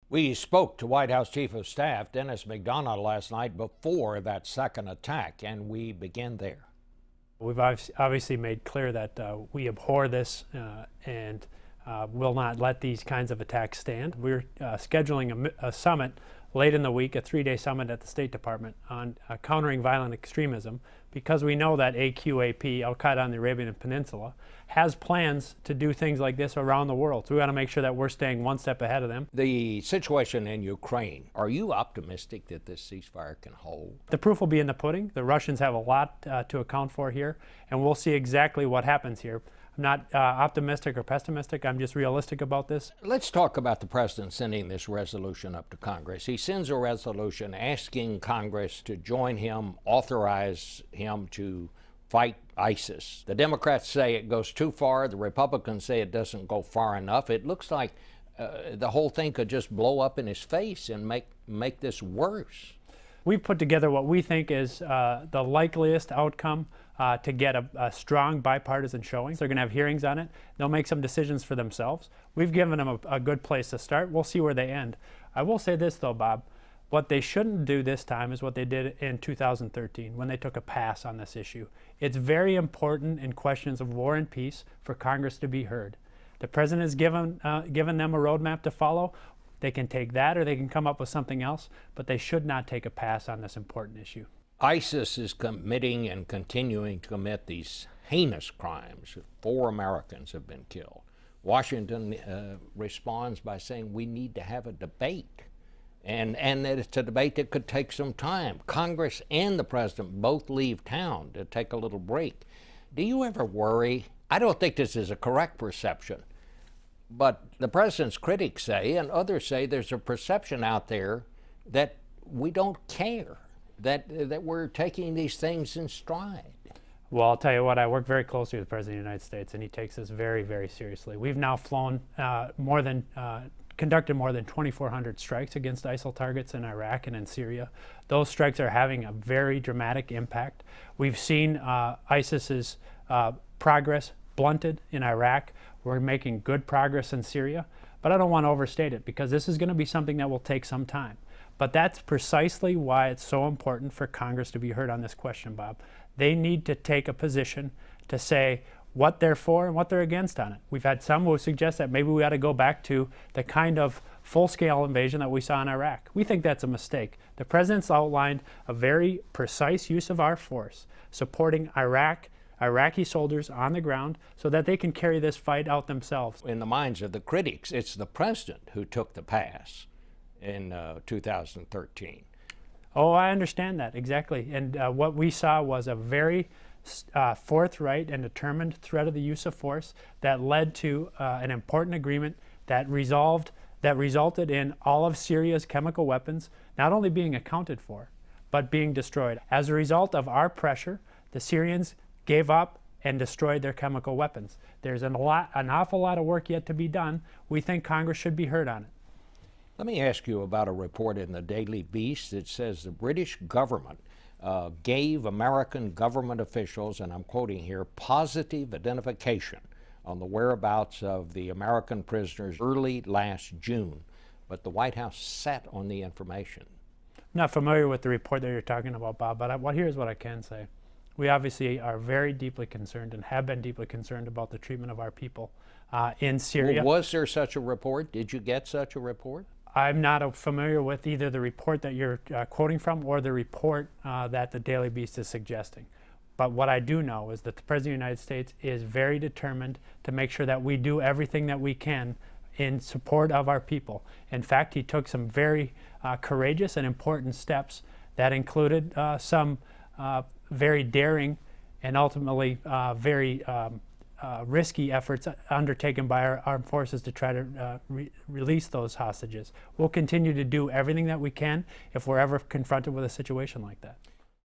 We spoke to White House Chief of Staff Denis McDonough last night before that second attack, and we begin there. We've obviously made clear that we abhor this and will not let these kinds of attacks stand. We're scheduling a summit late in the week, a 3-day summit at the State Department on countering violent extremism, because we know that AQAP, Al-Qaeda on the Arabian Peninsula, has plans to do things like this around the world. So we got to make sure that we're staying one step ahead of them. The situation in Ukraine, are you optimistic that this ceasefire can hold? The proof will be in the pudding. The Russians have a lot to account for here, and we'll see exactly what happens here. I'm not optimistic or pessimistic. I'm just realistic about this. Let's talk about the president sending this resolution up to Congress. He sends a resolution asking Congress to join him, authorize him to fight ISIS. The Democrats say it goes too far. The Republicans say it doesn't go far enough. It looks like the whole thing could just blow up in his face and make this worse. We've put together what we think is the likeliest outcome to get a strong bipartisan showing. They're going to have hearings on it. They'll make some decisions for themselves. We've given them a good place to start. We'll see where they end. I will say this, though, Bob. What they shouldn't do this time is what they did in 2013 when they took a pass on this issue. It's very important in questions of war and peace for Congress to be heard. The president has given them a roadmap to follow. They can take that or they can come up with something else, but they should not take a pass on this important issue. ISIS is committing and continuing to commit these heinous crimes. 4 Americans have been killed. Washington responds by saying we need to have a debate, and that it's a debate that could take some time. Congress and the president both leave town to take a little break. Do you ever worry? I don't think this is a correct perception, but the president's critics say, and others say, there's a perception out there that we don't care, that we're taking these things in stride. Well, I'll tell you what, I work very closely with the President of the United States, and he takes this very, very seriously. We've now conducted more than 2,400 strikes against ISIL targets in Iraq and in Syria. Those strikes are having a very dramatic impact. We've seen ISIS's progress blunted in Iraq. We're making good progress in Syria, but I don't want to overstate it because this is going to be something that will take some time. But that's precisely why it's so important for Congress to be heard on this question, Bob. They need to take a position to say what they're for and what they're against on it. We've had some who suggest that maybe we ought to go back to the kind of full-scale invasion that we saw in Iraq. We think that's a mistake. The president's outlined a very precise use of our force, supporting Iraqi soldiers on the ground so that they can carry this fight out themselves. In the minds of the critics, it's the president who took the pass in 2013. Oh, I understand that, exactly. And what we saw was a very forthright and determined threat of the use of force that led to an important agreement that resulted in all of Syria's chemical weapons not only being accounted for, but being destroyed. As a result of our pressure, the Syrians gave up and destroyed their chemical weapons. There's an awful lot of work yet to be done. We think Congress should be heard on it. Let me ask you about a report in the Daily Beast that says the British government gave American government officials, and I'm quoting here, positive identification on the whereabouts of the American prisoners early last June, but the White House sat on the information. I'm not familiar with the report that you're talking about, Bob, but here's what I can say. We obviously are very deeply concerned and have been deeply concerned about the treatment of our people in Syria. Well, was there such a report? Did you get such a report? I'm not familiar with either the report that you're quoting from or the report that the Daily Beast is suggesting. But what I do know is that the President of the United States is very determined to make sure that we do everything that we can in support of our people. In fact, he took some very courageous and important steps that included some very daring and ultimately very risky efforts undertaken by our armed forces to try to release those hostages. We'll continue to do everything that we can if we're ever confronted with a situation like that.